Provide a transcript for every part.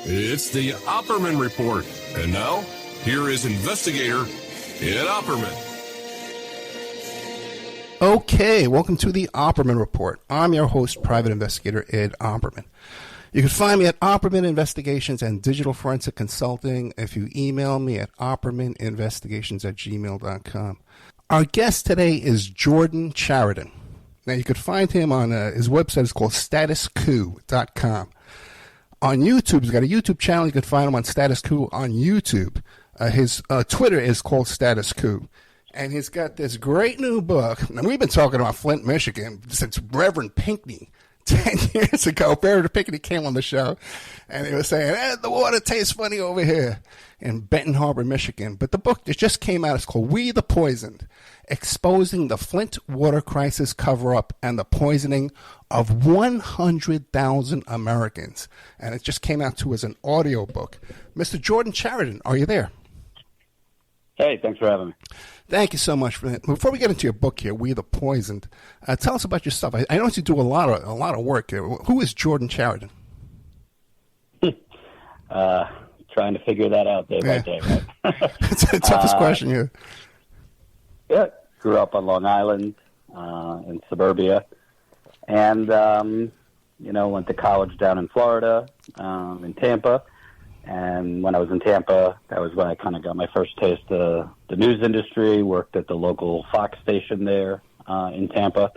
It's the Opperman Report. And now, here is investigator Ed Opperman. Okay, welcome to the Opperman Report. I'm your host, Private Investigator Ed Opperman. You can find me at Opperman Investigations and Digital Forensic Consulting if you email me at oppermaninvestigations@gmail.com. Our guest today is Jordan Chariton. Now, you could find him on his website is called statuscoup.com. On YouTube, he's got a YouTube channel. You can find him on Status Coup on YouTube. His Twitter is called Status Coup. And he's got this great new book. And we've been talking about Flint, Michigan since Reverend Pinckney 10 years ago. Reverend Pinckney came on the show, and he was saying, the water tastes funny over here in Benton Harbor, Michigan. But the book that just came out is called We the Poisoned, Exposing the Flint Water Crisis Cover-Up and the Poisoning of 100,000 Americans. And it just came out, too, as an audio book. Mr. Jordan Chariton, are you there? Hey, thanks for having me. Thank you so much for that. Before we get into your book here, We the Poisoned, tell us about yourself. I know you do a lot of work here. Who is Jordan Chariton? Trying to figure that out day by day, right? It's the toughest question here. Yeah, grew up on Long Island in suburbia, and went to college down in Florida, in Tampa. And when I was in Tampa, that was when I kind of got my first taste of the news industry, worked at the local Fox station there in Tampa.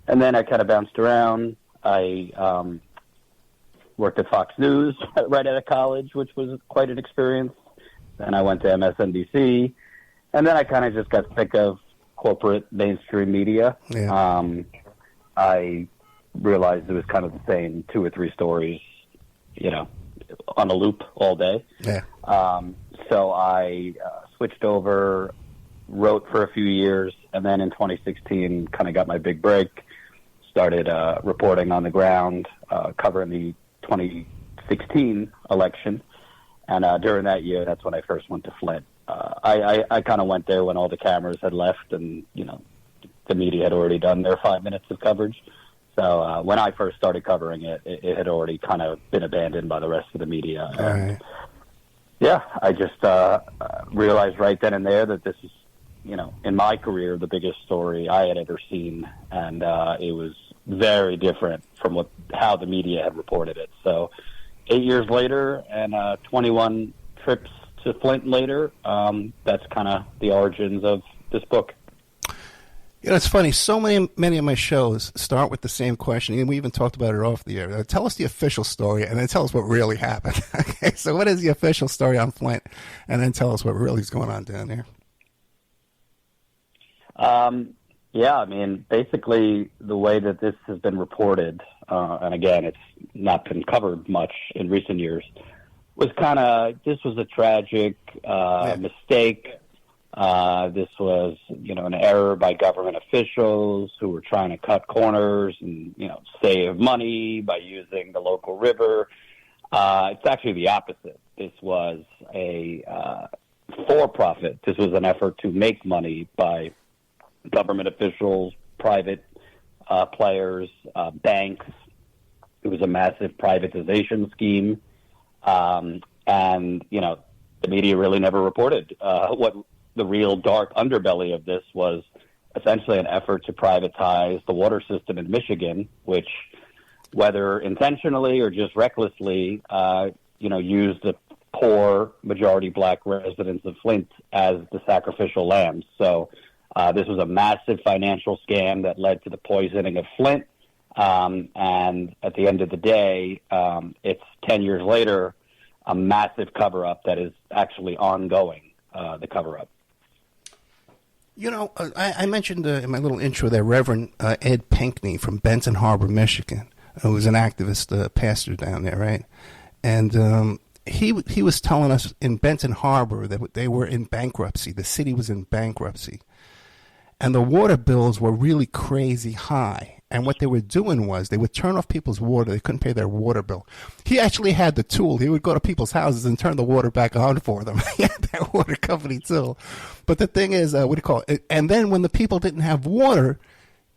And then I kind of bounced around. I worked at Fox News right out of college, which was quite an experience. Then I went to MSNBC. And then I kind of just got sick of corporate mainstream media. Yeah. I realized it was kind of the same 2 or 3 stories, on a loop all day. Yeah. So I switched over, wrote for a few years, and then in 2016 kind of got my big break, started reporting on the ground, covering the 2016 election. And during that year, that's when I first went to Flint. I kind of went there when all the cameras had left and, the media had already done their 5 minutes of coverage. So when I first started covering it, it had already kind of been abandoned by the rest of the media. And, yeah, I just realized right then and there that this is, in my career, the biggest story I had ever seen. And it was very different from how the media had reported it. So 8 years later and 21 trips to Flint later, that's kind of the origins of this book. It's funny. So many of my shows start with the same question, and we even talked about it off the air. Tell us the official story, and then tell us what really happened. Okay, so what is the official story on Flint, and then tell us what really is going on down there? Basically the way that this has been reported, and again, it's not been covered much in recent years, was this was a tragic mistake. This was, an error by government officials who were trying to cut corners and, save money by using the local river. It's actually the opposite. This was a for-profit. This was an effort to make money by government officials, private players, banks. It was a massive privatization scheme. And, the media really never reported what the real dark underbelly of this was. Essentially an effort to privatize the water system in Michigan, which, whether intentionally or just recklessly, used the poor majority black residents of Flint as the sacrificial lambs. So this was a massive financial scam that led to the poisoning of Flint. And at the end of the day, it's 10 years later, a massive cover-up that is actually ongoing, the cover-up. I mentioned in my little intro there Reverend Ed Pinckney from Benton Harbor, Michigan, who was an activist pastor down there, right? And he was telling us in Benton Harbor that they were in bankruptcy. The city was in bankruptcy. And the water bills were really crazy high. And what they were doing was they would turn off people's water. They couldn't pay their water bill. He actually had the tool. He would go to people's houses and turn the water back on for them. He had that water company tool. But the thing is, and then when the people didn't have water,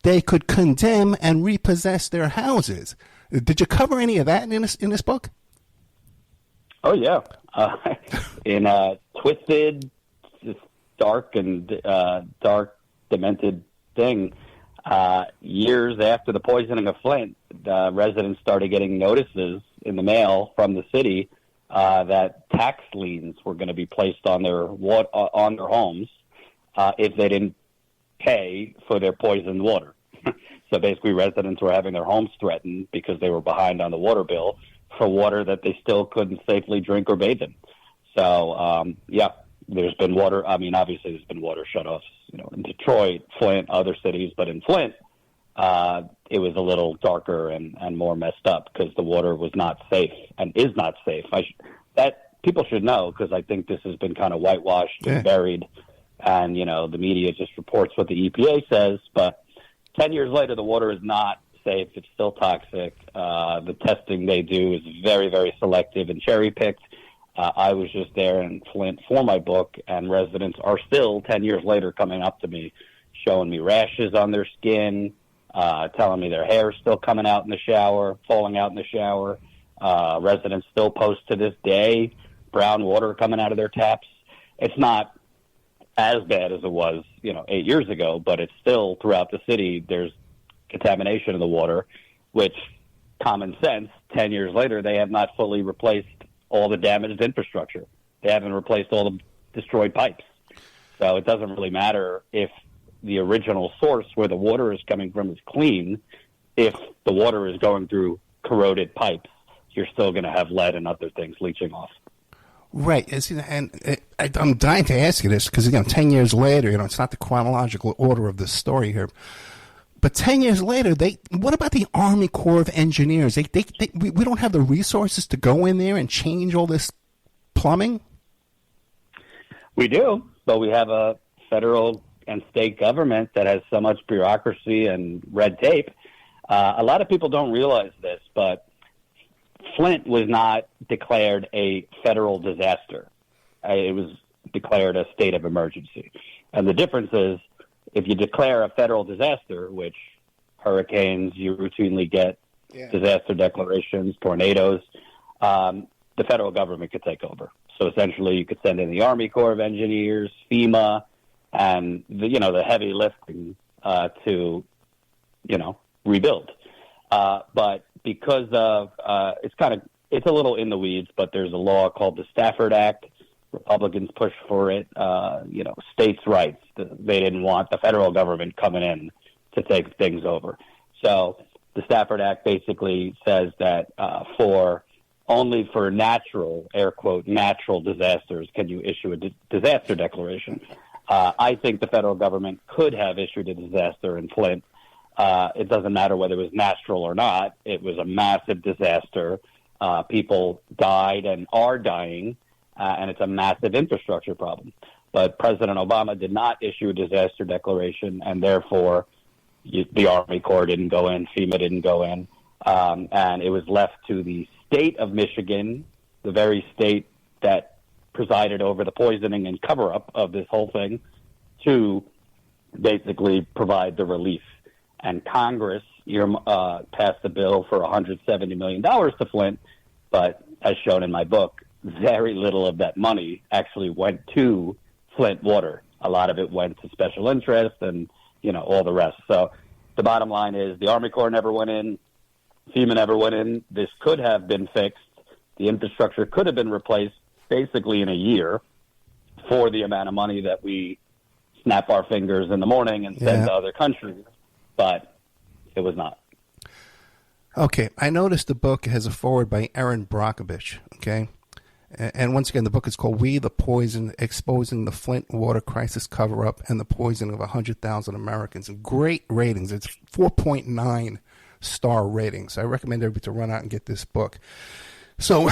they could condemn and repossess their houses. Did you cover any of that in this book? Oh, yeah. In twisted, just dark and dark, demented thing, years after the poisoning of Flint, residents started getting notices in the mail from the city that tax liens were going to be placed on their homes if they didn't pay for their poisoned water. So basically, residents were having their homes threatened because they were behind on the water bill for water that they still couldn't safely drink or bathe in. So, yeah, there's been water. I mean, obviously, there's been water shutoffs, in Detroit, Flint, other cities. But in Flint, it was a little darker and more messed up because the water was not safe and is not safe. That people should know, because I think this has been kind of whitewashed and buried. And, the media just reports what the EPA says. But 10 years later, the water is not safe. It's still toxic. The testing they do is very, very selective and cherry-picked. I was just there in Flint for my book, and residents are still, 10 years later, coming up to me, showing me rashes on their skin, telling me their hair is still coming out in the shower, falling out in the shower. Residents still post to this day brown water coming out of their taps. It's not as bad as it was, 8 years ago, but it's still throughout the city. There's contamination of the water, which common sense, 10 years later, they have not fully replaced all the damaged infrastructure. They haven't replaced all the destroyed pipes. So it doesn't really matter if the original source where the water is coming from is clean. If the water is going through corroded pipes, you're still going to have lead and other things leaching off. Right. And I'm dying to ask you this because, 10 years later, it's not the chronological order of the story here. But 10 years later, what about the Army Corps of Engineers? We don't have the resources to go in there and change all this plumbing? We do, but we have a federal and state government that has so much bureaucracy and red tape. A lot of people don't realize this, but Flint was not declared a federal disaster. It was declared a state of emergency. And the difference is, if you declare a federal disaster, which hurricanes, you routinely get disaster declarations, tornadoes, the federal government could take over. So essentially, you could send in the Army Corps of Engineers, FEMA, and the heavy lifting to rebuild. But because of it's a little in the weeds, but there's a law called the Stafford Act. Republicans pushed for it. States' rights. They didn't want the federal government coming in to take things over. So the Stafford Act basically says that only for natural, air quote, natural disasters can you issue a disaster declaration. I think the federal government could have issued a disaster in Flint. It doesn't matter whether it was natural or not. It was a massive disaster. People died and are dying. And it's a massive infrastructure problem. But President Obama did not issue a disaster declaration, and therefore the Army Corps didn't go in, FEMA didn't go in, and it was left to the state of Michigan, the very state that presided over the poisoning and cover-up of this whole thing, to basically provide the relief. And Congress passed a bill for $170 million to Flint, but as shown in my book, very little of that money actually went to Flint Water. A lot of it went to special interest and, all the rest. So the bottom line is the Army Corps never went in. FEMA never went in. This could have been fixed. The infrastructure could have been replaced basically in a year for the amount of money that we snap our fingers in the morning and send to other countries. But it was not. Okay. I noticed the book has a foreword by Erin Brockovich. Okay. And once again, the book is called We the Poison, Exposing the Flint Water Crisis Cover-Up and the Poisoning of 100,000 Americans. And great ratings. It's 4.9 star ratings. I recommend everybody to run out and get this book. So,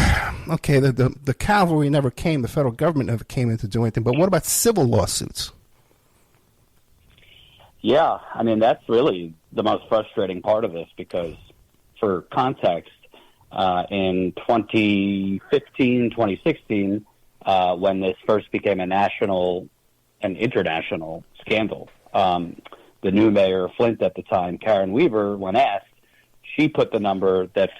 okay, the cavalry never came. The federal government never came in to do anything. But what about civil lawsuits? Yeah, I mean, that's really the most frustrating part of this because, for context, in 2015, 2016, when this first became a national and international scandal, the new mayor of Flint at the time, Karen Weaver, when asked, she put the number that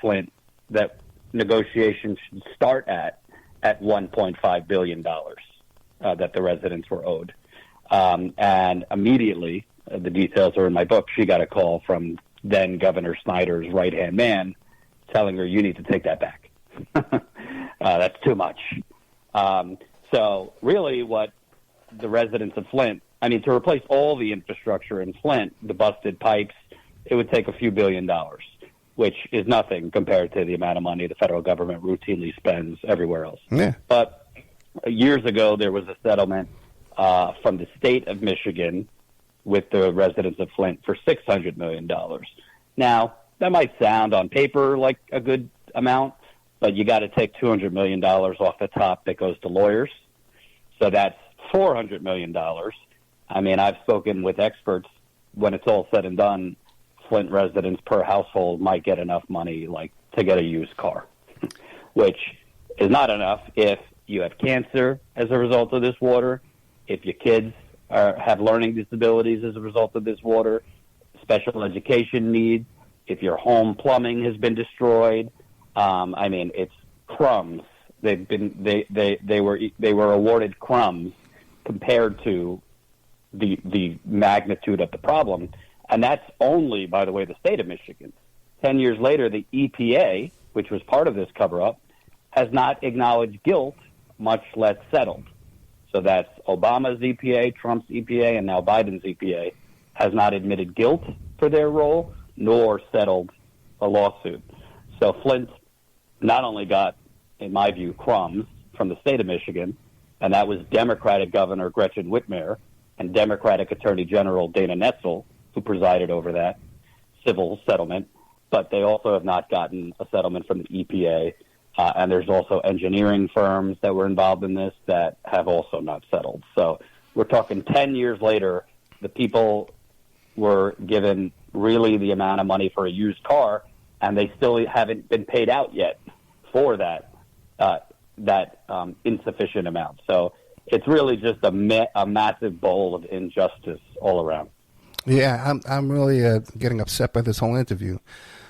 negotiations should start at at $1.5 billion that the residents were owed. And immediately, the details are in my book, she got a call from then Governor Snyder's right-hand man telling her, you need to take that back. That's too much. So really what the residents of Flint, to replace all the infrastructure in Flint, the busted pipes, it would take a few $1 billion, which is nothing compared to the amount of money the federal government routinely spends everywhere else. Yeah. But years ago, there was a settlement from the state of Michigan with the residents of Flint for $600 million. Now, that might sound on paper like a good amount, but you got to take $200 million off the top that goes to lawyers. So that's $400 million. I've spoken with experts. When it's all said and done, Flint residents per household might get enough money to get a used car, which is not enough if you have cancer as a result of this water, if your kids have learning disabilities as a result of this water, special education needs, if your home plumbing has been destroyed. It's crumbs. They were awarded crumbs compared to the magnitude of the problem. And that's only, by the way, the state of Michigan. 10 years later, the EPA, which was part of this cover-up, has not acknowledged guilt, much less settled. So that's Obama's EPA, Trump's EPA, and now Biden's EPA has not admitted guilt for their role, nor settled a lawsuit. So Flint not only got, in my view, crumbs from the state of Michigan, and that was Democratic Governor Gretchen Whitmer and Democratic Attorney General Dana Nessel, who presided over that civil settlement, but they also have not gotten a settlement from the EPA. And there's also engineering firms that were involved in this that have also not settled. So we're talking 10 years later, the people were given really the amount of money for a used car, and they still haven't been paid out yet for that insufficient amount. So it's really just a massive bowl of injustice all around. Yeah, I'm really getting upset by this whole interview.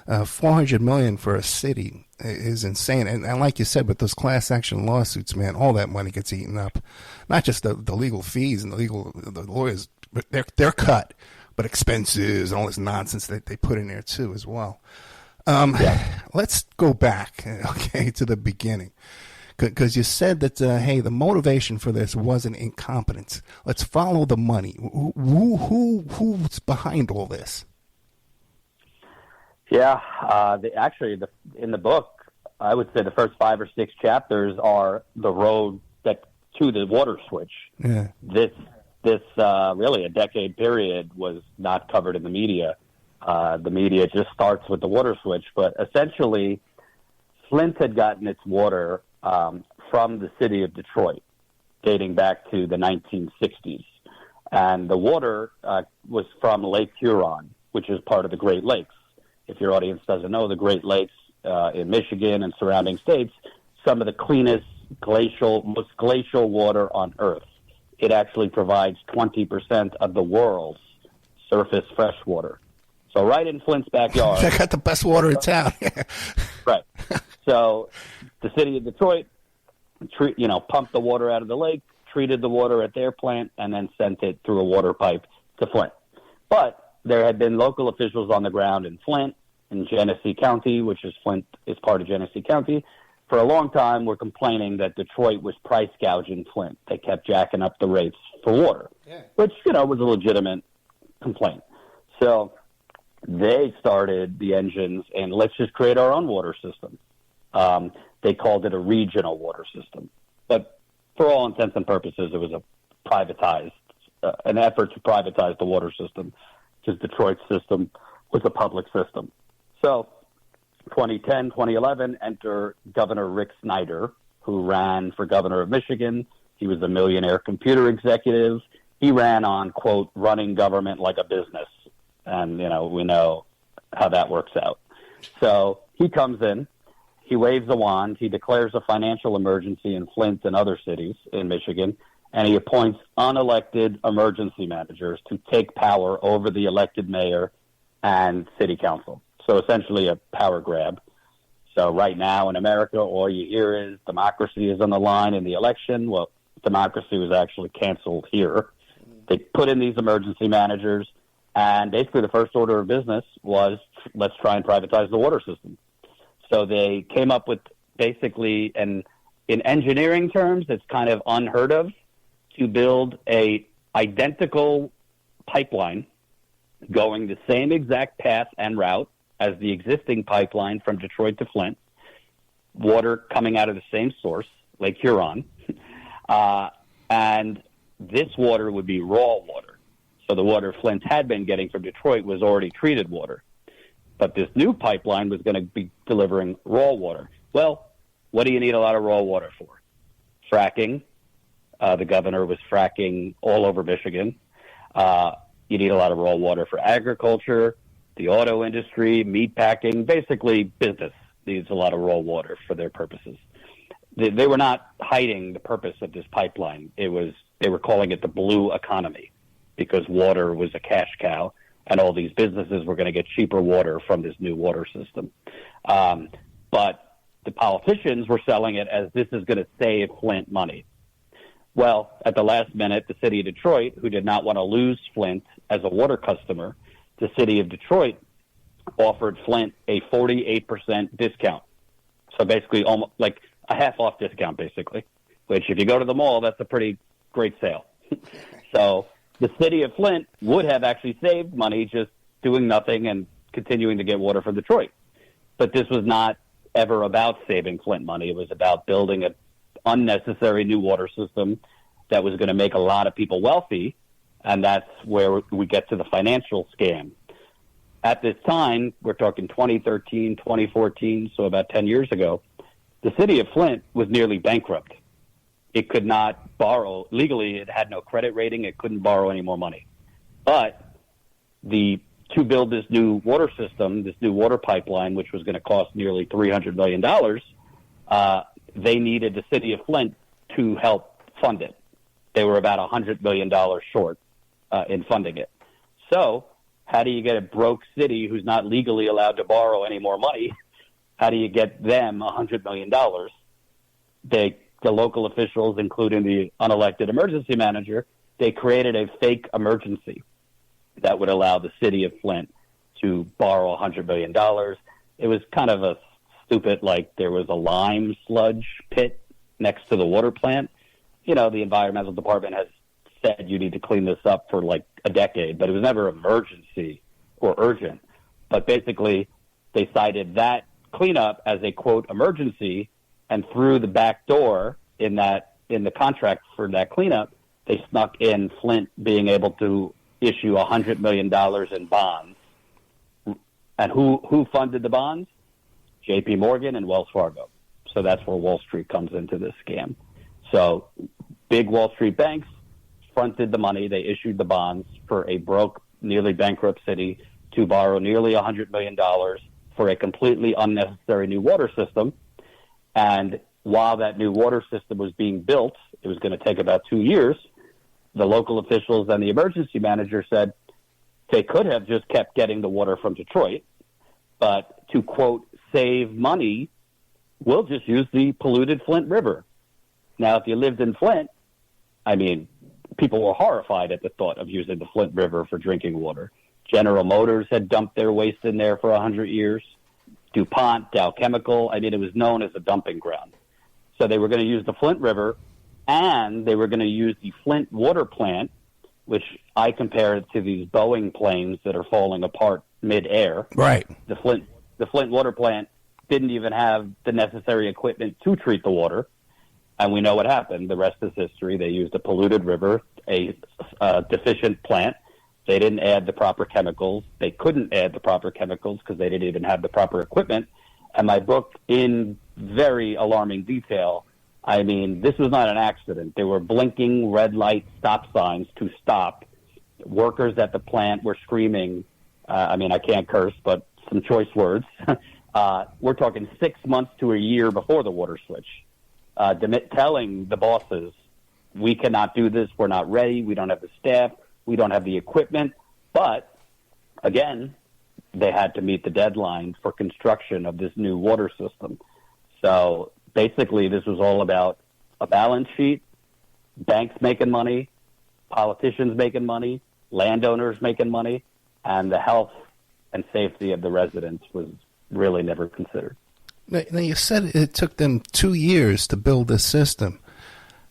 $400 million for a city is insane, and like you said, with those class action lawsuits, man, all that money gets eaten up. Not just the legal fees and the lawyers, but they're cut, but expenses and all this nonsense that they put in there too as well. Let's go back, okay, to the beginning. Because you said that, hey, the motivation for this wasn't incompetence. Let's follow the money. Who's behind all this? Yeah, in the book, I would say the first 5 or 6 chapters are the road to the water switch. Yeah. This really a decade period was not covered in the media. The media just starts with the water switch, but essentially, Flint had gotten its water from the city of Detroit, dating back to the 1960s. And the water was from Lake Huron, which is part of the Great Lakes. If your audience doesn't know, the Great Lakes in Michigan and surrounding states, some of the cleanest most glacial water on Earth. It actually provides 20% of the world's surface fresh water. So right in Flint's backyard. They got the best water in town. Right. So the city of Detroit, pumped the water out of the lake, treated the water at their plant, and then sent it through a water pipe to Flint. But there had been local officials on the ground in Flint, in Genesee County, which is Flint is part of Genesee County, for a long time were complaining that Detroit was price gouging Flint. They kept jacking up the rates for water, which, was a legitimate complaint. So they started the engines and let's just create our own water system. They called it a regional water system. But for all intents and purposes, it was an effort to privatize the water system because Detroit's system was a public system. So 2010, 2011, enter Governor Rick Snyder, who ran for governor of Michigan. He was a millionaire computer executive. He ran on, quote, running government like a business. And, we know how that works out. So he comes in, he waves a wand, he declares a financial emergency in Flint and other cities in Michigan, and he appoints unelected emergency managers to take power over the elected mayor and city council. So essentially a power grab. So right now in America, all you hear is democracy is on the line in the election. Well, democracy was actually canceled here. They put in these emergency managers, and basically the first order of business was, let's try and privatize the water system. So they came up with basically, and in engineering terms, it's kind of unheard of to build a identical pipeline going the same exact path and route as the existing pipeline from Detroit to Flint, water coming out of the same source, Lake Huron, and this water would be raw water. So the water Flint had been getting from Detroit was already treated water. But this new pipeline was going to be delivering raw water. Well, what do you need a lot of raw water for? Fracking. The governor was fracking all over Michigan. You need a lot of raw water for agriculture, the auto industry, meat packing. Basically, business needs a lot of raw water for their purposes. They were not hiding the purpose of this pipeline. They were calling it the blue economy because water was a cash cow, and all these businesses were going to get cheaper water from this new water system. But the politicians were selling it as this is going to save Flint money. Well, at the last minute, the city of Detroit, who did not want to lose Flint as a water customer, the city of Detroit offered Flint a 48% discount. So basically almost like a half-off discount, basically, which if you go to the mall, that's a pretty great sale. So the city of Flint would have actually saved money just doing nothing and continuing to get water from Detroit. But this was not ever about saving Flint money. It was about building an unnecessary new water system that was going to make a lot of people wealthy, and that's where we get to the financial scam. At this time, we're talking 2013, 2014, so about 10 years ago, the city of Flint was nearly bankrupt. It could not borrow. Legally, it had no credit rating. It couldn't borrow any more money. But to build this new water system, this new water pipeline, which was going to cost nearly $300 million, they needed the city of Flint to help fund it. They were about $100 million short in funding it. So how do you get a broke city who's not legally allowed to borrow any more money? How do you get them $100 million? The local officials, including the unelected emergency manager, they created a fake emergency that would allow the city of Flint to borrow $100 million. It was kind of a stupid, like there was a lime sludge pit next to the water plant. You know, the environmental department has said you need to clean this up for like a decade, but it was never emergency or urgent. But basically, they cited that cleanup as a, quote, emergency, and through the back door in the contract for that cleanup, they snuck in Flint being able to issue $100 million in bonds. And who funded the bonds? J.P. Morgan and Wells Fargo. So that's where Wall Street comes into this scam. So big Wall Street banks fronted the money. They issued the bonds for a broke, nearly bankrupt city to borrow nearly $100 million for a completely unnecessary new water system. And while that new water system was being built, it was going to take about 2 years, the local officials and the emergency manager said they could have just kept getting the water from Detroit, but to, quote, save money, we'll just use the polluted Flint River. Now, if you lived in Flint, I mean, people were horrified at the thought of using the Flint River for drinking water. General Motors had dumped their waste in there for 100 years. DuPont, Dow Chemical, I mean, it was known as a dumping ground. So they were going to use the Flint River, and they were going to use the Flint Water Plant, which I compare it to these Boeing planes that are falling apart midair. Right. The Flint Water Plant didn't even have the necessary equipment to treat the water, and we know what happened. The rest is history. They used a polluted river, a deficient plant. They didn't add the proper chemicals. They couldn't add the proper chemicals because they didn't even have the proper equipment. And my book, in very alarming detail, I mean, this was not an accident. There were blinking red light stop signs to stop. Workers at the plant were screaming, I mean, I can't curse, but some choice words. We're talking 6 months to a year before the water switch, telling the bosses, we cannot do this. We're not ready. We don't have the staff. We don't have the equipment. But, again, they had to meet the deadline for construction of this new water system. So basically, this was all about a balance sheet, banks making money, politicians making money, landowners making money, and the health and safety of the residents was really never considered. Now you said it took them 2 years to build this system.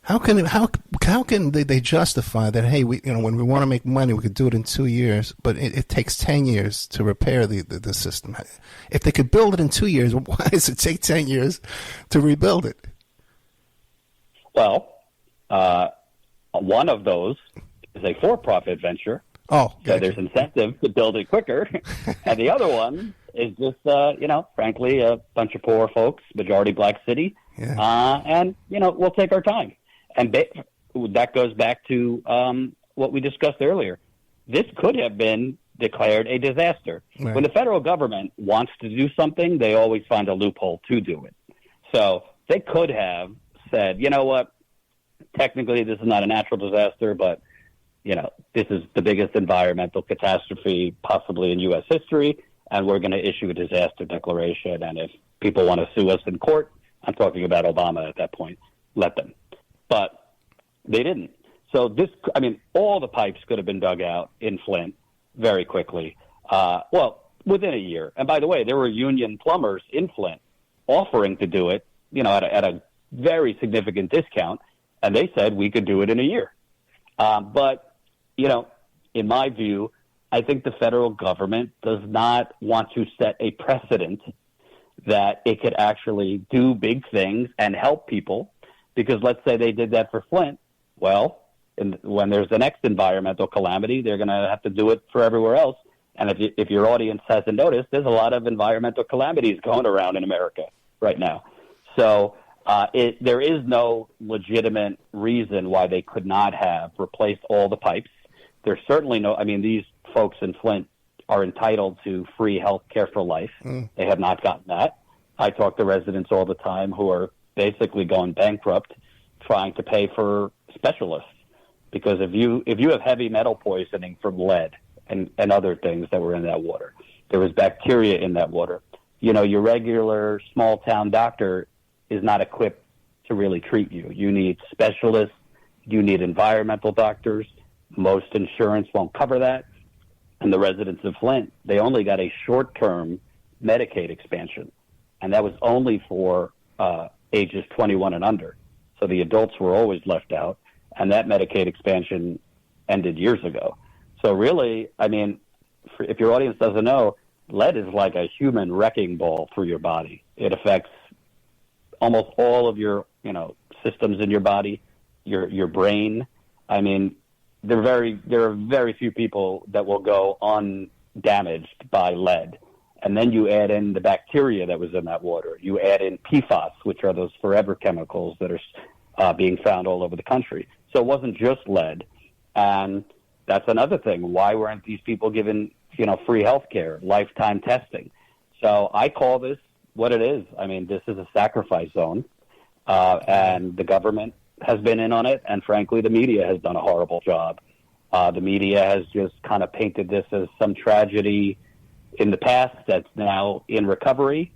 How can they justify that? Hey, when we want to make money, we could do it in 2 years, but it takes 10 years to repair the system. If they could build it in 2 years, why does it take 10 years to rebuild it? Well, one of those is a for-profit venture. Oh, so there's incentive to build it quicker, and the other one is just, frankly, a bunch of poor folks, majority black city, and we'll take our time. And that goes back to what we discussed earlier. This could have been declared a disaster. Right. When the federal government wants to do something, they always find a loophole to do it. So they could have said, you know what, technically this is not a natural disaster, but this is the biggest environmental catastrophe possibly in U.S. history, and we're going to issue a disaster declaration. And if people want to sue us in court, I'm talking about Obama at that point, let them. But they didn't. So all the pipes could have been dug out in Flint very quickly. Within a year. And by the way, there were union plumbers in Flint offering to do it, at a very significant discount. And they said we could do it in a year. But in my view, I think the federal government does not want to set a precedent that it could actually do big things and help people. Because let's say they did that for Flint. Well, when there's the next environmental calamity, they're going to have to do it for everywhere else. And if your audience hasn't noticed, there's a lot of environmental calamities going around in America right now. So there is no legitimate reason why they could not have replaced all the pipes. There's certainly these folks in Flint are entitled to free health care for life. They have not gotten that. I talk to residents all the time who are basically going bankrupt trying to pay for specialists. Because if you have heavy metal poisoning from lead and other things that were in that water, there was bacteria in that water. Your regular small town doctor is not equipped to really treat you. You need specialists. You need environmental doctors. Most insurance won't cover that. And the residents of Flint, they only got a short-term Medicaid expansion. And that was only for ages 21 and under. So the adults were always left out. And that Medicaid expansion ended years ago. So really, if your audience doesn't know, lead is like a human wrecking ball through your body. It affects almost all of your, systems in your body, your brain. There are very few people that will go undamaged by lead. And then you add in the bacteria that was in that water. You add in PFAS, which are those forever chemicals that are being found all over the country. So it wasn't just lead. And that's another thing. Why weren't these people given, free health care, lifetime testing? So I call this what it is. This is a sacrifice zone. And the government has been in on it. And frankly, the media has done a horrible job. The media has just kind of painted this as some tragedy in the past that's now in recovery.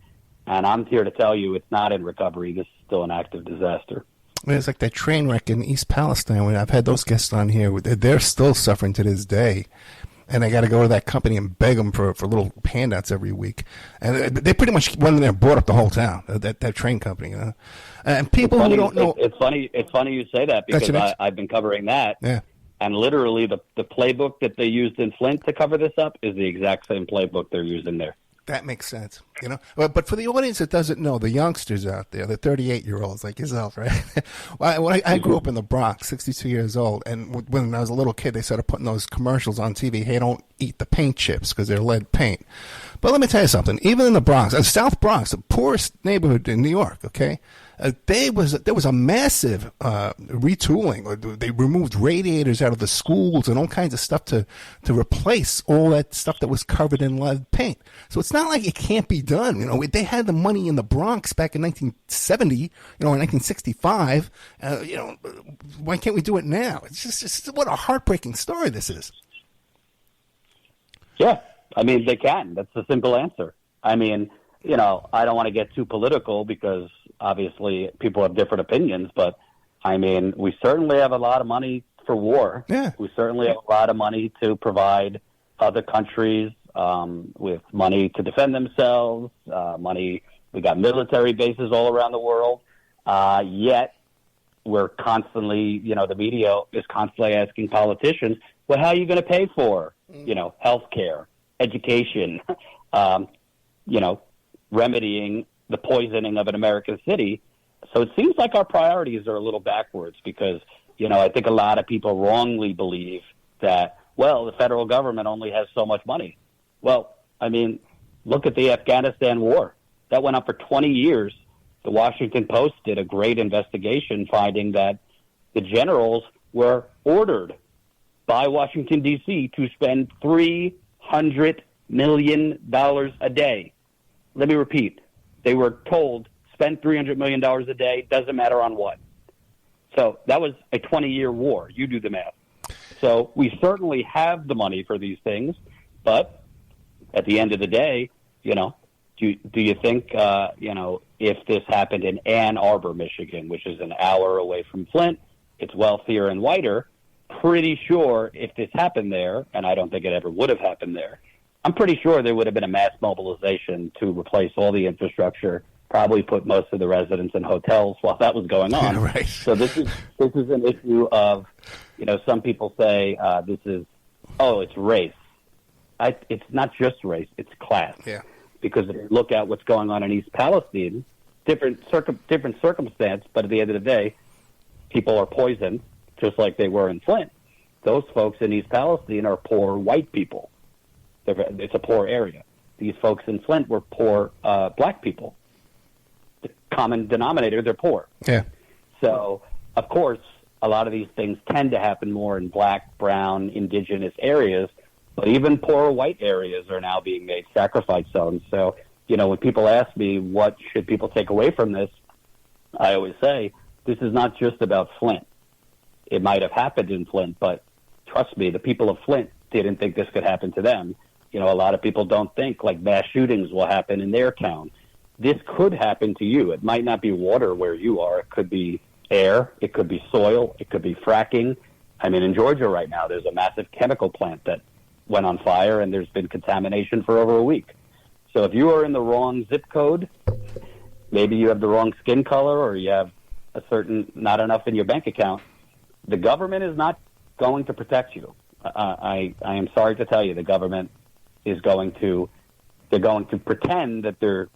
And I'm here to tell you it's not in recovery. This is still an active disaster. It's like that train wreck in East Palestine. When I've had those guests on here, they're still suffering to this day. And I got to go to that company and beg them for little handouts every week. And they pretty much went in there and bought up the whole town, that train company. And people who don't know... It's funny you say that because I've been covering that. Yeah. And literally the playbook that they used in Flint to cover this up is the exact same playbook they're using there. That makes sense, But for the audience that doesn't know, the youngsters out there, the 38-year-olds like yourself, right? I grew up in the Bronx, 62 years old, and when I was a little kid, they started putting those commercials on TV. Hey, don't eat the paint chips because they're lead paint. But let me tell you something. Even in the Bronx, South Bronx, the poorest neighborhood in New York, okay, there was a massive retooling. They removed radiators out of the schools and all kinds of stuff to replace all that stuff that was covered in lead paint. So it's not like it can't be done. They had the money in the Bronx back in 1970, or 1965. Why can't we do it now? It's just what a heartbreaking story this is. Yeah. I mean, they can. That's the simple answer. I mean, I don't want to get too political because obviously people have different opinions, but I mean, we certainly have a lot of money for war. Yeah. We certainly have a lot of money to provide other countries with money to defend themselves, money. We got military bases all around the world. Yet we're constantly, the media is constantly asking politicians, well, how are you going to pay for, health care, education, remedying the poisoning of an American city? So it seems like our priorities are a little backwards because, I think a lot of people wrongly believe that, well, the federal government only has so much money. Well, I mean, look at the Afghanistan war. That went on for 20 years. The Washington Post did a great investigation finding that the generals were ordered by Washington, D.C. to spend $300 million a day. Let me repeat. They were told, spend $300 million a day, doesn't matter on what. So that was a 20-year war. You do the math. So we certainly have the money for these things, but at the end of the day, do you think, if this happened in Ann Arbor, Michigan, which is an hour away from Flint, it's wealthier and whiter, pretty sure if this happened there, and I don't think it ever would have happened there, I'm pretty sure there would have been a mass mobilization to replace all the infrastructure, probably put most of the residents in hotels while that was going on. Yeah, right. So this is an issue of, some people say it's race. It's not just race, it's class. Yeah. Because if you look at what's going on in East Palestine, different circumstance, but at the end of the day, people are poisoned, just like they were in Flint. Those folks in East Palestine are poor white people. It's a poor area. These folks in Flint were poor black people. The common denominator, they're poor. Yeah. So, of course, a lot of these things tend to happen more in black, brown, indigenous areas, but even poorer white areas are now being made sacrifice zones. So, when people ask me what should people take away from this, I always say, this is not just about Flint. It might have happened in Flint, but trust me, the people of Flint didn't think this could happen to them. A lot of people don't think like mass shootings will happen in their town. This could happen to you. It might not be water where you are. It could be air. It could be soil. It could be fracking. I mean, in Georgia right now, there's a massive chemical plant that went on fire, and there's been contamination for over a week. So if you are in the wrong zip code, maybe you have the wrong skin color or you have not enough in your bank account, the government is not going to protect you. I am sorry to tell you, the government is going to pretend that they're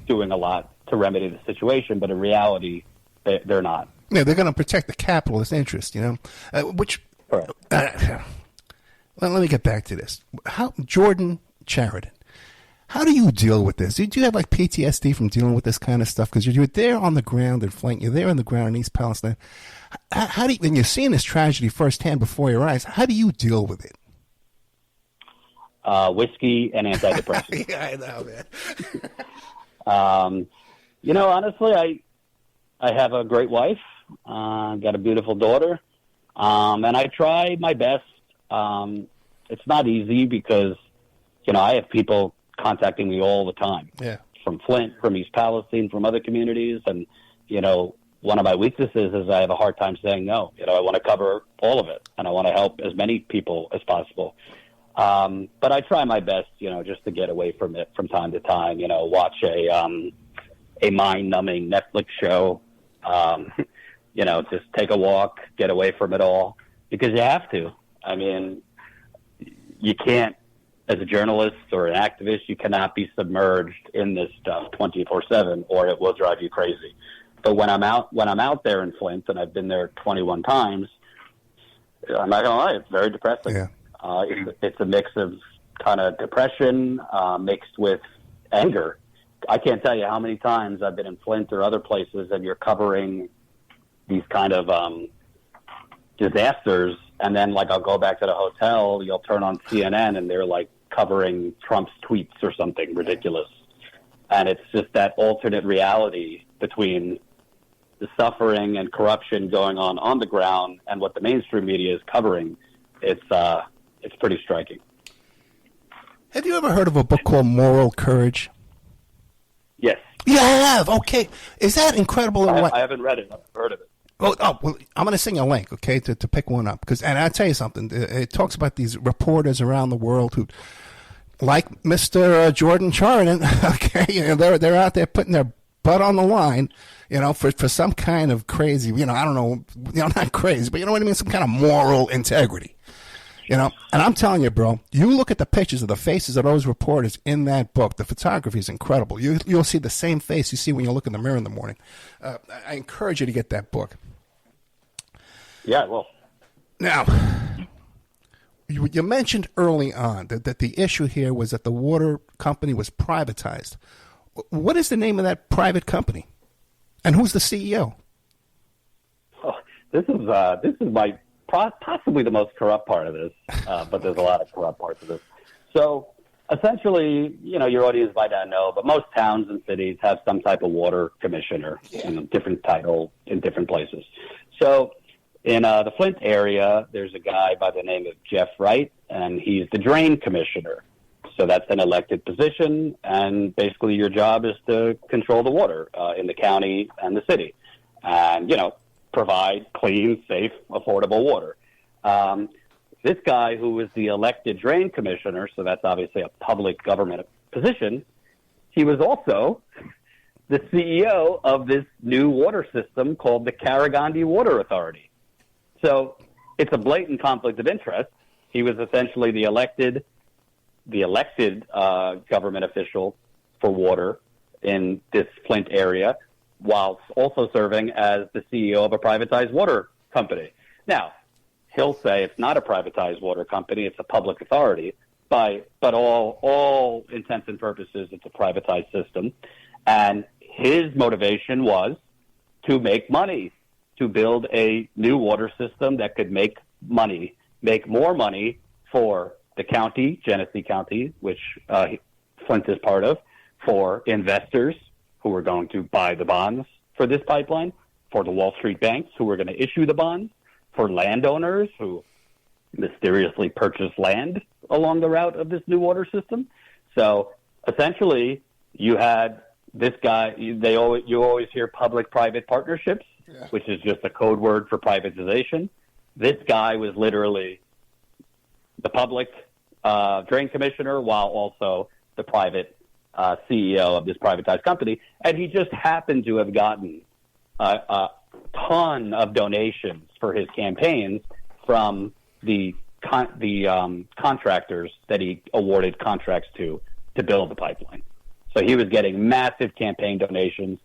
doing a lot to remedy the situation, but in reality, they're not. Yeah, they're going to protect the capitalist interest, which... Correct. Let me get back to this. Jordan Chariton, how do you deal with this? Do you have like PTSD from dealing with this kind of stuff? Because you're there on the ground in Flint, you're there on the ground in East Palestine. How do you, when you're seeing this tragedy firsthand before your eyes, how do you deal with it? Whiskey and antidepressants. Yeah, I know, man. Honestly, I have a great wife, got a beautiful daughter, and I try my best. It's not easy because, I have people contacting me all the time. Yeah. From Flint, from East Palestine, from other communities. And, one of my weaknesses is I have a hard time saying no. I want to cover all of it, and I want to help as many people as possible. But I try my best, just to get away from it from time to time, watch a mind-numbing Netflix show, just take a walk, get away from it all, because you have to. I mean, you can't, as a journalist or an activist, you cannot be submerged in this stuff 24/7, or it will drive you crazy. But when I'm out there in Flint, and I've been there 21 times, I'm not gonna lie, it's very depressing. Yeah. It's a mix of kind of depression mixed with anger. I can't tell you how many times I've been in Flint or other places, and you're covering these kind of disasters, and then I'll go back to the hotel, you'll turn on CNN, and they're covering Trump's tweets or something ridiculous. And it's just that alternate reality between the suffering and corruption going on the ground and what the mainstream media is covering. It's pretty striking. Have you ever heard of a book called Moral Courage? Yes. You have? Okay. Is that incredible? I haven't read it. I've heard of it. Well, I'm going to sing a link, okay, to pick one up. And I'll tell you something. It talks about these reporters around the world who, like Mr. Jordan Chariton, okay, they're out there putting their butt on the line, for some kind of crazy, I don't know, not crazy, but you know what I mean, some kind of moral integrity. And I'm telling you, bro, you look at the pictures of the faces of those reporters in that book. The photography is incredible. You'll see the same face you see when you look in the mirror in the morning. I encourage you to get that book. Yeah, well. Now, you mentioned early on that the issue here was that the water company was privatized. What is the name of that private company? And who's the CEO? Oh, this is my possibly the most corrupt part of this, but there's a lot of corrupt parts of this. So essentially, your audience might not know, but most towns and cities have some type of water commissioner, different title in different places. So in the Flint area, there's a guy by the name of Jeff Wright, and he's the drain commissioner. So that's an elected position, and basically your job is to control the water in the county and the city, and provide clean, safe, affordable water. This guy, who is the elected drain commissioner, so that's obviously a public government position, he was also the CEO of this new water system called the Karagandhi Water Authority. So it's a blatant conflict of interest. He was essentially the elected government official for water in this Flint area, while also serving as the CEO of a privatized water company. Now, he'll say it's not a privatized water company, it's a public authority, but all intents and purposes, it's a privatized system. And his motivation was to make money, to build a new water system that could make more money for the county, Genesee County, which Flint is part of, for investors who were going to buy the bonds for this pipeline, for the Wall Street banks who were going to issue the bonds, for landowners who mysteriously purchased land along the route of this new water system. So essentially, you had this guy. You always hear public-private partnerships, which is just a code word for privatization. This guy was literally the public drain commissioner, while also the private CEO of this privatized company, and he just happened to have gotten a ton of donations for his campaigns from the contractors that he awarded contracts to build the pipeline. So he was getting massive campaign donations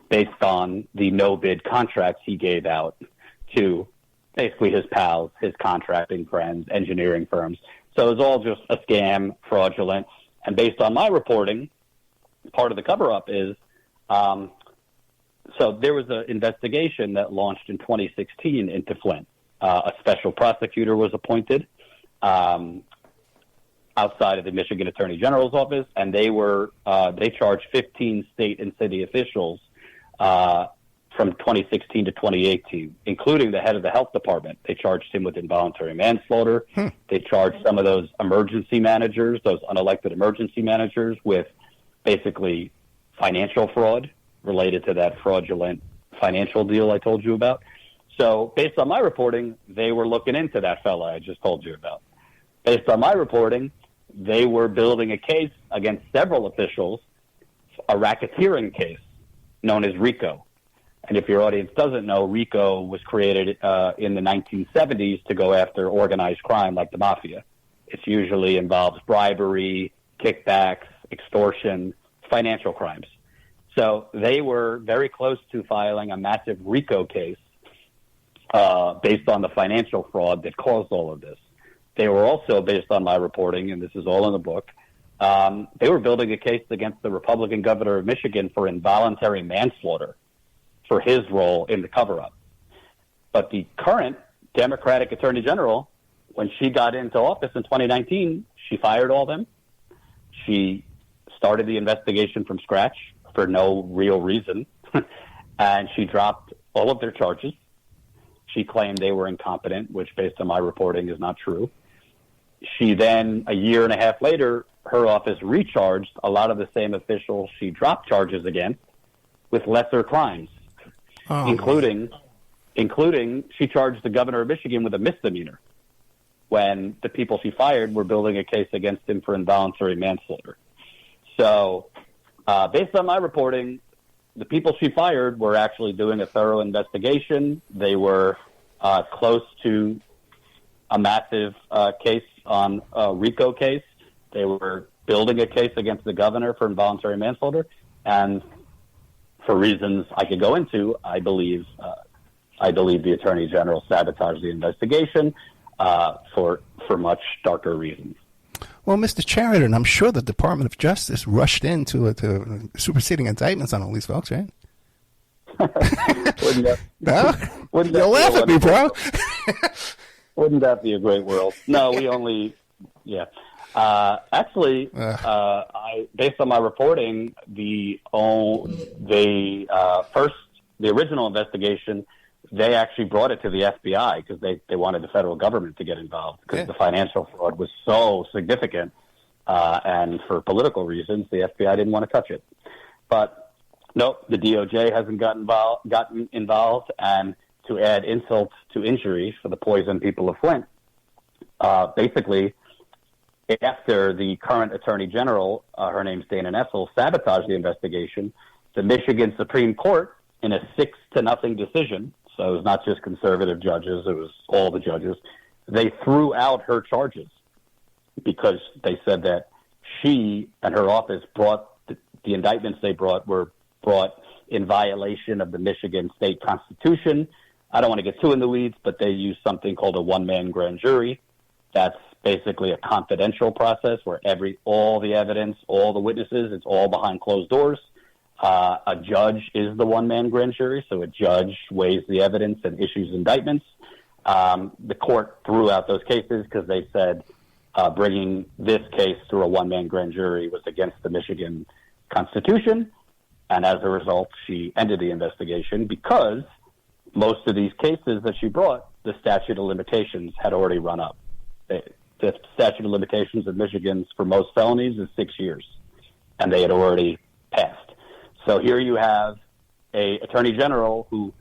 based on the no-bid contracts he gave out to basically his pals, his contracting friends, engineering firms. So it was all just a scam, fraudulent. And based on my reporting, part of the cover-up is, so there was an investigation that launched in 2016 into Flint. A special prosecutor was appointed outside of the Michigan Attorney General's office, and they charged 15 state and city officials from 2016 to 2018, including the head of the health department. They charged him with involuntary manslaughter. They charged some of those emergency managers, those unelected emergency managers, with basically financial fraud related to that fraudulent financial deal I told you about. So based on my reporting, they were looking into that fella I just told you about. Based on my reporting, they were building a case against several officials, a racketeering case known as RICO. And if your audience doesn't know, RICO was created in the 1970s to go after organized crime like the mafia. It usually involves bribery, kickbacks, extortion, financial crimes. So they were very close to filing a massive RICO case based on the financial fraud that caused all of this. They were also, based on my reporting, and this is all in the book, they were building a case against the Republican governor of Michigan for involuntary manslaughter for his role in the cover-up. But the current Democratic Attorney General, when she got into office in 2019, she fired all of them. She started the investigation from scratch for no real reason, and she dropped all of their charges. She claimed they were incompetent, which, based on my reporting, is not true. she then, a year and a half later, her office recharged a lot of the same officials she dropped charges against with lesser crimes, including she charged the governor of Michigan with a misdemeanor when the people she fired were building a case against him for involuntary manslaughter. So based on my reporting, the people she fired were actually doing a thorough investigation. They were close to a massive case on a RICO case. They were building a case against the governor for involuntary manslaughter. And for reasons I could go into, I believe the Attorney General sabotaged the investigation for much darker reasons. Well, Mr. Chariton, I'm sure the Department of Justice rushed into superseding indictments on all these folks, right? Wouldn't You'll laugh at me, bro. Wouldn't that be a great world? No, we only, yeah. Actually, based on my reporting, the original investigation, they actually brought it to the FBI because they wanted the federal government to get involved because the financial fraud was so significant, and for political reasons, the FBI didn't want to touch it. But nope, the DOJ hasn't gotten involved, and to add insult to injury for the poison people of Flint, basically, after the current Attorney General, her name's Dana Nessel, sabotaged the investigation, the Michigan Supreme Court, in a 6-0 decision, so it was not just conservative judges, it was all the judges, they threw out her charges because they said that she and her office brought the indictments they brought were brought in violation of the Michigan state constitution. I don't want to get too in the weeds, but they used something called a one-man grand jury. That's basically a confidential process where all the evidence, all the witnesses, it's all behind closed doors. A judge is the one-man grand jury, so a judge weighs the evidence and issues indictments. The court threw out those cases because they said bringing this case through a one-man grand jury was against the Michigan Constitution, and as a result, she ended the investigation because most of these cases that she brought, the statute of limitations had already run up. The statute of limitations in Michigan for most felonies is 6 years, and they had already passed. So here you have a attorney general who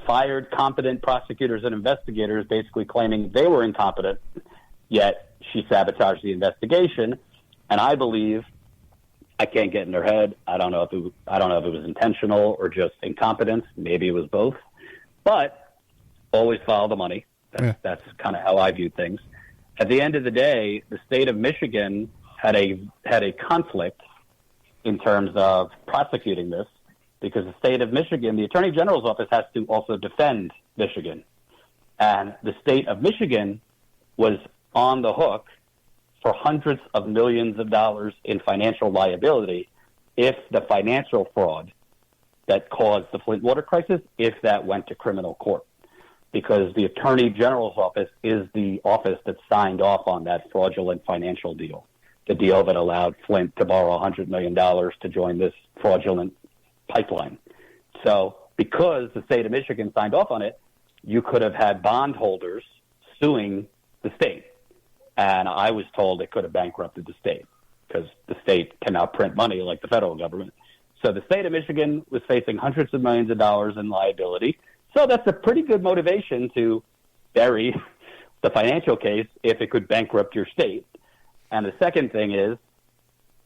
fired competent prosecutors and investigators, basically claiming they were incompetent, yet she sabotaged the investigation. And I believe, I can't get in her head. I don't know if it was intentional or just incompetence. Maybe it was both. But always follow the money. That's kind of how I view things. At the end of the day, the state of Michigan had a conflict in terms of prosecuting this, because the state of Michigan, the Attorney General's office has to also defend Michigan. And the state of Michigan was on the hook for hundreds of millions of dollars in financial liability if the financial fraud that caused the Flint Water Crisis, if that went to criminal court. Because the Attorney General's office is the office that signed off on that fraudulent financial deal. The deal that allowed Flint to borrow $100 million to join this fraudulent pipeline. So because the state of Michigan signed off on it, you could have had bondholders suing the state. And I was told it could have bankrupted the state because the state cannot print money like the federal government. So the state of Michigan was facing hundreds of millions of dollars in liability. So that's a pretty good motivation to bury the financial case if it could bankrupt your state. And the second thing is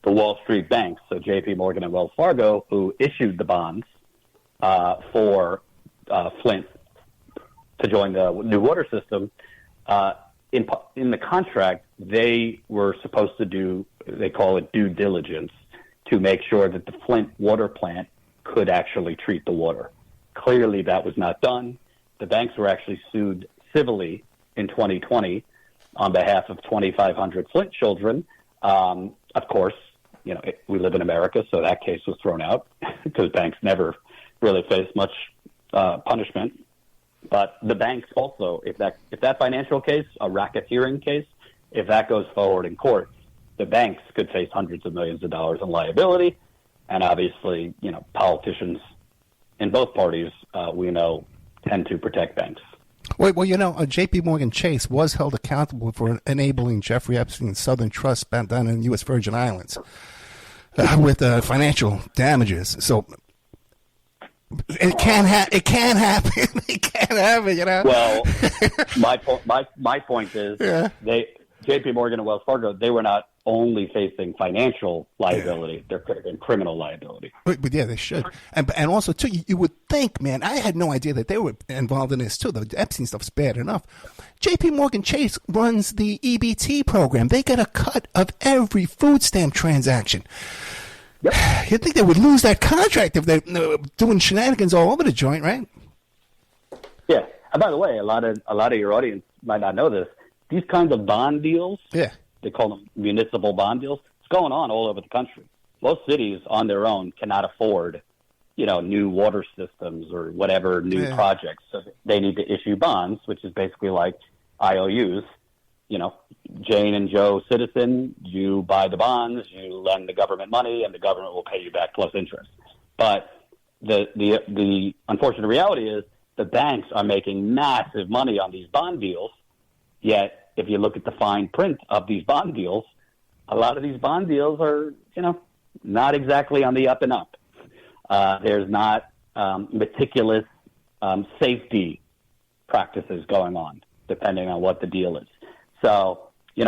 the Wall Street banks, so J.P. Morgan and Wells Fargo, who issued the bonds for Flint to join the new water system, in the contract, they were supposed to do, they call it due diligence, to make sure that the Flint water plant could actually treat the water. Clearly, that was not done. The banks were actually sued civilly in 2020 on behalf of 2,500 Flint children. Of course, we live in America, so that case was thrown out because banks never really face much punishment. But the banks also, if that financial case, a racketeering case, if that goes forward in court, the banks could face hundreds of millions of dollars in liability. And obviously, politicians in both parties, we know, tend to protect banks. Well, J.P. Morgan Chase was held accountable for enabling Jeffrey Epstein's Southern Trust down in the U.S. Virgin Islands with financial damages. So it can happen. It can happen. Well, my point is, J.P. Morgan and Wells Fargo, they were not only facing financial liability, there could have been criminal liability. But yeah, they should. And also, too, you would think, man, I had no idea that they were involved in this, too. The Epstein stuff's bad enough. J.P. Morgan Chase runs the EBT program. They get a cut of every food stamp transaction. Yep. You'd think they would lose that contract if they're doing shenanigans all over the joint, right? Yeah. And by the way, a lot of your audience might not know this. These kinds of bond deals, they call them municipal bond deals. It's going on all over the country. Most cities on their own cannot afford, new water systems or whatever new projects. So they need to issue bonds, which is basically like IOUs. Jane and Joe citizen, you buy the bonds, you lend the government money, and the government will pay you back plus interest. But the unfortunate reality is the banks are making massive money on these bond deals, yet if you look at the fine print of these bond deals, a lot of these bond deals are, not exactly on the up and up. There's not meticulous safety practices going on, depending on what the deal is. So, you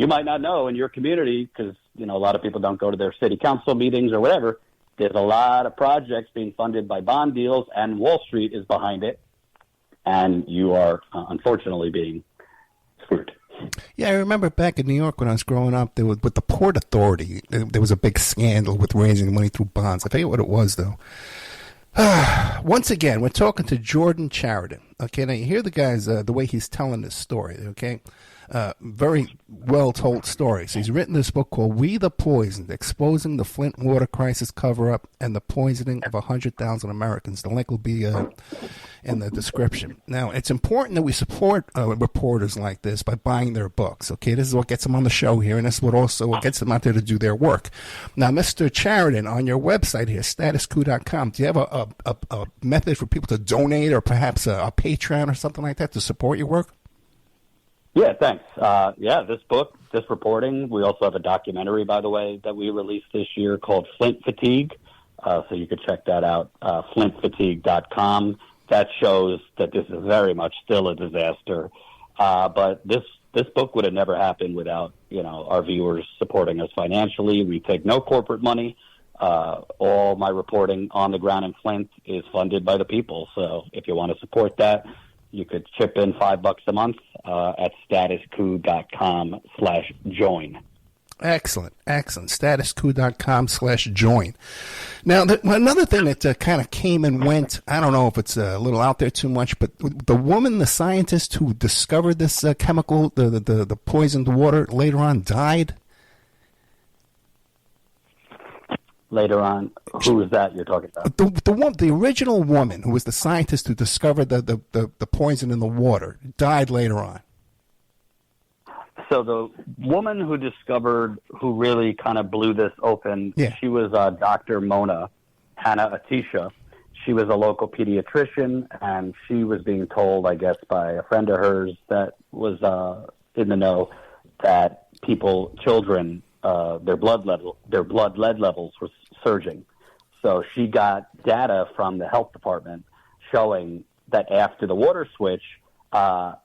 might not know in your community because, a lot of people don't go to their city council meetings or whatever. There's a lot of projects being funded by bond deals, and Wall Street is behind it. And you are, unfortunately, being screwed. Yeah, I remember back in New York when I was growing up, with the Port Authority, there was a big scandal with raising money through bonds. I forget what it was, though. Once again, we're talking to Jordan Chariton. Okay, now you hear the guy's, the way he's telling this story, okay? Very well-told story. So he's written this book called We the Poisoned, Exposing the Flint Water Crisis Cover-Up and the Poisoning of 100,000 Americans. The link will be in the description. Now, it's important that we support reporters like this by buying their books, okay? This is what gets them on the show here, and this is what also gets them out there to do their work. Now, Mr. Chariton, on your website here, statuscoup.com, do you have a method for people to donate or perhaps a Patreon or something like that to support your work? Yeah, thanks. This book, this reporting, we also have a documentary, by the way, that we released this year called Flint Fatigue. So you could check that out, flintfatigue.com. That shows that this is very much still a disaster. But this book would have never happened without, our viewers supporting us financially. We take no corporate money. All my reporting on the ground in Flint is funded by the people. So if you want to support that, you could chip in $5 a month at statuscoup.com/join. Excellent. Statuscoup.com/join. Now, another thing that kind of came and went, I don't know if it's a little out there too much, but the woman, the scientist who discovered this chemical, the poisoned water, later on died. Later on, who is that you're talking about? The original woman who was the scientist who discovered the poison in the water died later on. So the woman who really kind of blew this open, she was Dr. Mona Hanna-Attisha. She was a local pediatrician, and she was being told, I guess, by a friend of hers that was in the know that children, their blood lead levels were surging. So she got data from the health department showing that after the water switch, the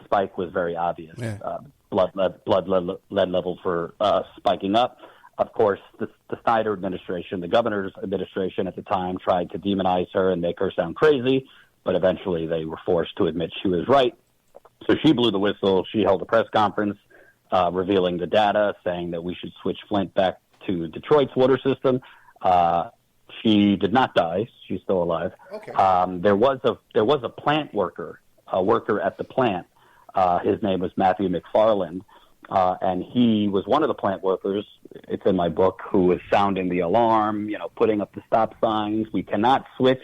spike was very obvious. Yeah. Blood lead levels were spiking up. Of course, the Snyder administration, the governor's administration at the time, tried to demonize her and make her sound crazy, but eventually they were forced to admit she was right. So she blew the whistle. She held a press conference revealing the data, saying that we should switch Flint back to Detroit's water system. She did not die. She's still alive. Okay. There was a plant worker, a worker at the plant. His name was Matthew McFarland, and he was one of the plant workers, it's in my book, who was sounding the alarm, putting up the stop signs. We cannot switch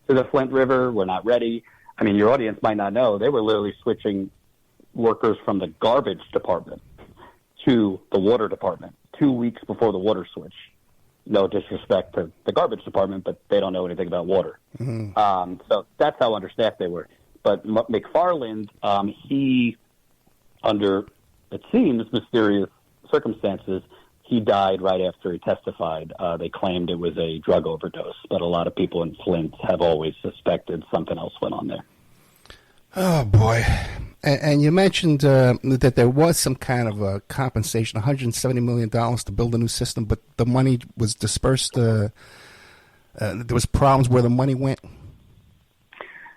to the Flint River. We're not ready. I mean, your audience might not know. They were literally switching workers from the garbage department to the water department 2 weeks before the water switch. No disrespect to the garbage department, but they don't know anything about water. Mm-hmm. So that's how understaffed they were. But McFarland, he, under, it seems, mysterious circumstances, he died right after he testified. They claimed it was a drug overdose, but a lot of people in Flint have always suspected something else went on there. Oh, boy. And you mentioned that there was some kind of a compensation, $170 million to build a new system, but the money was dispersed. There was problems where the money went.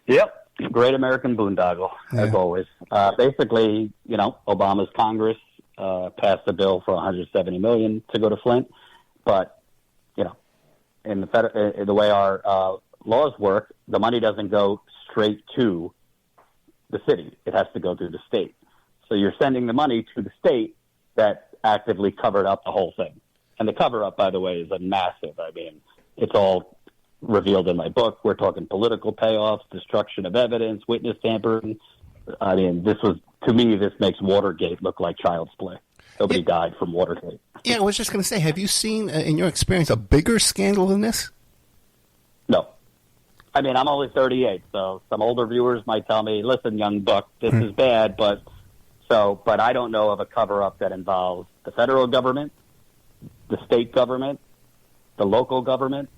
Yep. Great American boondoggle, as always. Basically, Obama's Congress passed a bill for $170 million to go to Flint, but in the way our laws work, the money doesn't go straight to the city. It has to go through the state. So you're sending the money to the state that actively covered up the whole thing. And the cover-up, by the way, is a massive. I mean, it's all revealed in my book. We're talking political payoffs, destruction of evidence, witness tampering. I mean, this makes Watergate look like child's play. Nobody died from Watergate. Yeah, I was just going to say, have you seen, in your experience, a bigger scandal than this? No. I mean, I'm only 38, so some older viewers might tell me, listen, young buck, this is bad, but I don't know of a cover-up that involves the federal government, the state government, the local government.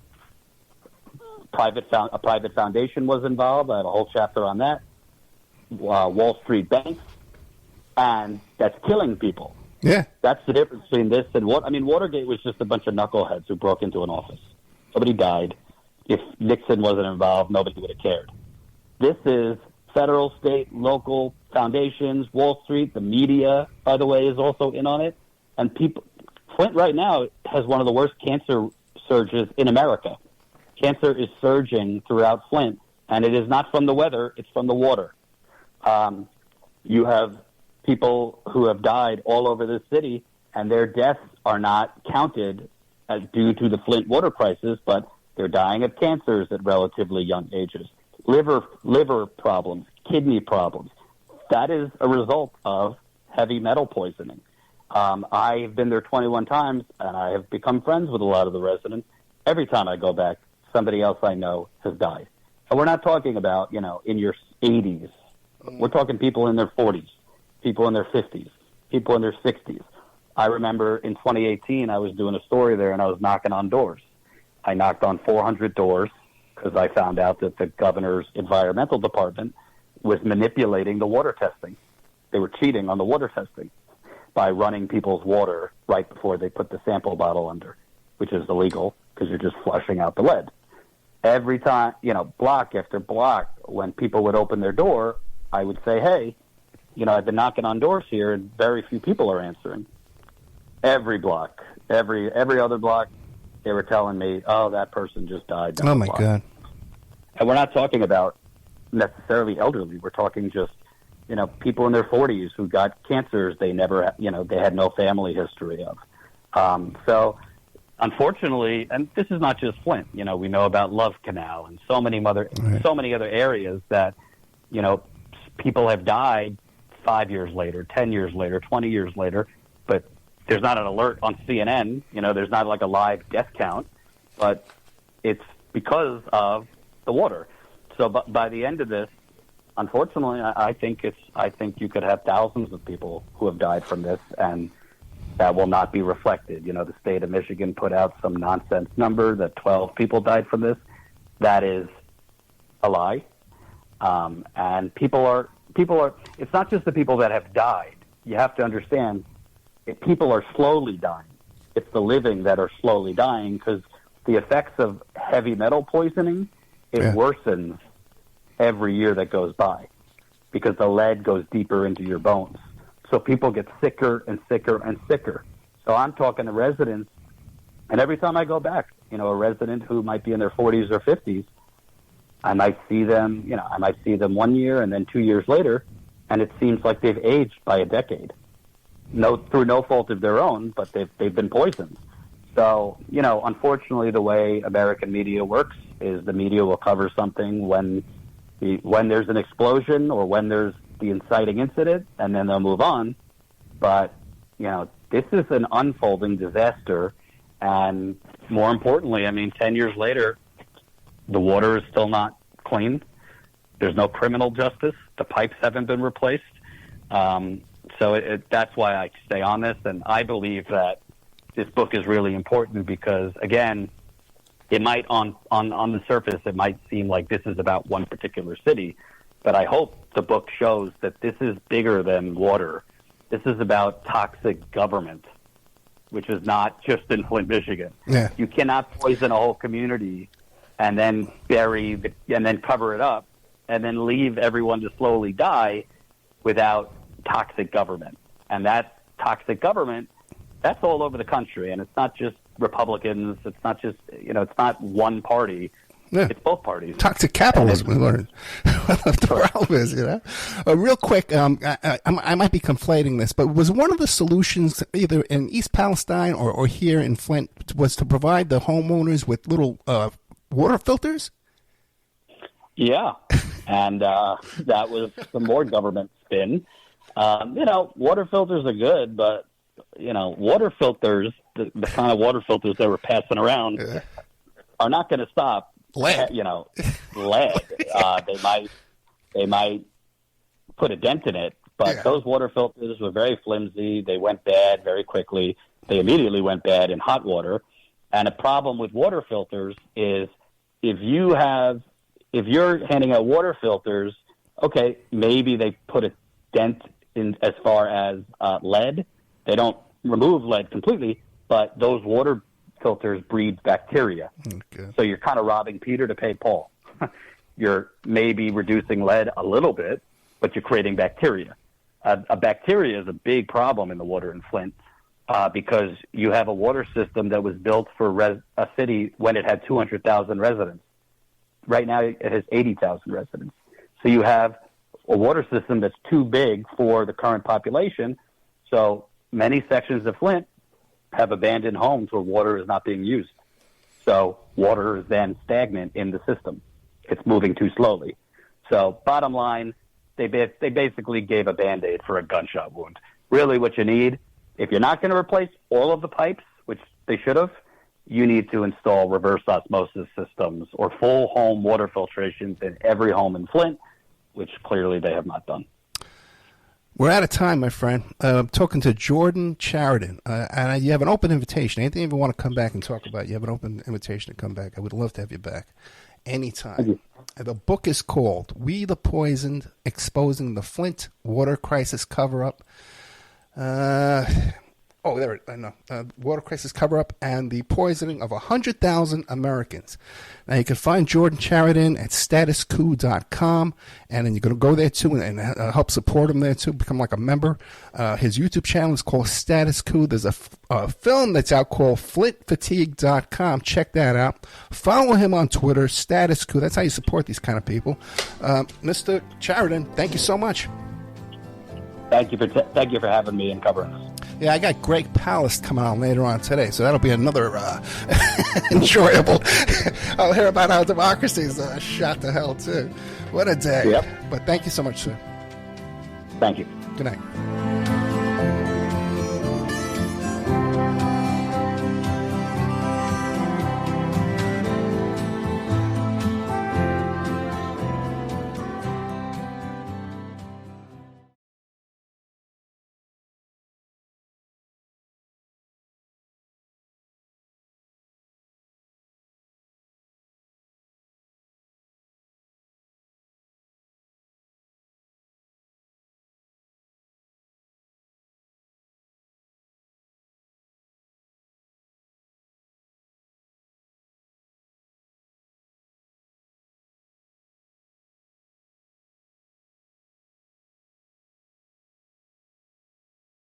A private foundation was involved. I have a whole chapter on that. Wall Street banks, and that's killing people. Yeah. That's the difference between this and Watergate was just a bunch of knuckleheads who broke into an office. Somebody died. If Nixon wasn't involved, nobody would have cared. This is federal, state, local foundations, Wall Street, the media, by the way, is also in on it. And Flint right now has one of the worst cancer surges in America. Cancer is surging throughout Flint, and it is not from the weather, it's from the water. You have people who have died all over the city, and their deaths are not counted due to the Flint Water Crisis, but they're dying of cancers at relatively young ages. Liver problems, kidney problems. That is a result of heavy metal poisoning. I've been there 21 times, and I have become friends with a lot of the residents. Every time I go back, somebody else I know has died. And we're not talking about, in your 80s. We're talking people in their 40s, people in their 50s, people in their 60s. I remember in 2018, I was doing a story there, and I was knocking on doors. I knocked on 400 doors because I found out that the governor's environmental department was manipulating the water testing. They were cheating on the water testing by running people's water right before they put the sample bottle under, which is illegal because you're just flushing out the lead. Every time, block after block, when people would open their door, I would say, hey, I've been knocking on doors here, and very few people are answering. Every block, every other block, they were telling me, oh, that person just died. Oh, my God. And we're not talking about necessarily elderly. We're talking just, people in their 40s who got cancers they never, they had no family history of. So, unfortunately, and this is not just Flint, we know about Love Canal and so many other areas that, people have died 5 years later, 10 years later, 20 years later, but there's not an alert on CNN. There's not like a live death count, but it's because of the water. So by the end of this, unfortunately, I think you could have thousands of people who have died from this, and that will not be reflected. The state of Michigan put out some nonsense number that 12 people died from this. That is a lie. And people are, it's not just the people that have died. You have to understand, people are slowly dying. It's the living that are slowly dying because the effects of heavy metal poisoning, it worsens every year that goes by because the lead goes deeper into your bones. So people get sicker and sicker and sicker. So I'm talking to residents, and every time I go back, a resident who might be in their 40s or 50s, I might see them, 1 year and then 2 years later, and it seems like they've aged by a decade. Through no fault of their own, but they've been poisoned. So, unfortunately, the way American media works is the media will cover something when there's an explosion or when there's the inciting incident, and then they'll move on. But, this is an unfolding disaster, and more importantly, 10 years later, the water is still not clean. There's no criminal justice. The pipes haven't been replaced. So that's why I stay on this. And I believe that this book is really important because, again, it might on the surface, it might seem like this is about one particular city. But I hope the book shows that this is bigger than water. This is about toxic government, which is not just in Flint, Michigan. Yeah. You cannot poison a whole community and then and then cover it up and then leave everyone to slowly die without toxic government. And that toxic government, that's all over the country. And it's not just Republicans. It's not just, it's not one party. Yeah. It's both parties. Toxic capitalism, we learned. The problem is, real quick, I might be conflating this, but was one of the solutions either in East Palestine or here in Flint was to provide the homeowners with little water filters? Yeah, and that was some more government spin. Water filters are good, but, water filters, the kind of water filters they were passing around are not going to stop lead. Lead. They might put a dent in it, but those water filters were very flimsy. They went bad very quickly. They immediately went bad in hot water. And a problem with water filters is if you're handing out water filters, okay, maybe they put a dent in as far as lead. They don't remove lead completely, but those water filters breed bacteria. Okay. So you're kind of robbing Peter to pay Paul. You're maybe reducing lead a little bit, but you're creating bacteria. A bacteria is a big problem in the water in Flint because you have a water system that was built for a city when it had 200,000 residents. Right now it has 80,000 residents. So you have a water system that's too big for the current population. So many sections of Flint have abandoned homes where water is not being used. So water is then stagnant in the system. It's moving too slowly. So bottom line, they basically gave a Band-Aid for a gunshot wound. Really what you need, if you're not going to replace all of the pipes, which they should have, you need to install reverse osmosis systems or full home water filtrations in every home in Flint, which clearly they have not done. We're out of time, my friend. I'm talking to Jordan Chariton, and you have an open invitation. Anything you ever want to come back and talk about, you have an open invitation to come back. I would love to have you back anytime. The book is called We the Poisoned, Exposing the Flint Water Crisis Cover-Up. Water Crisis Cover-Up and the Poisoning of 100,000 Americans. Now, you can find Jordan Chariton at statuscoup.com, and then you're going to go there, too, and help support him there, too, become like a member. His YouTube channel is called Status Coup. There's a film that's out called flintfatigue.com. Check that out. Follow him on Twitter, Status Coup. That's how you support these kind of people. Mr. Chariton, thank you so much. Thank you for having me and covering this. Yeah, I got Greg Palast coming on later on today, so that'll be another enjoyable. I'll hear about how democracy is shot to hell, too. What a day. Yep. But thank you so much, sir. Thank you. Good night.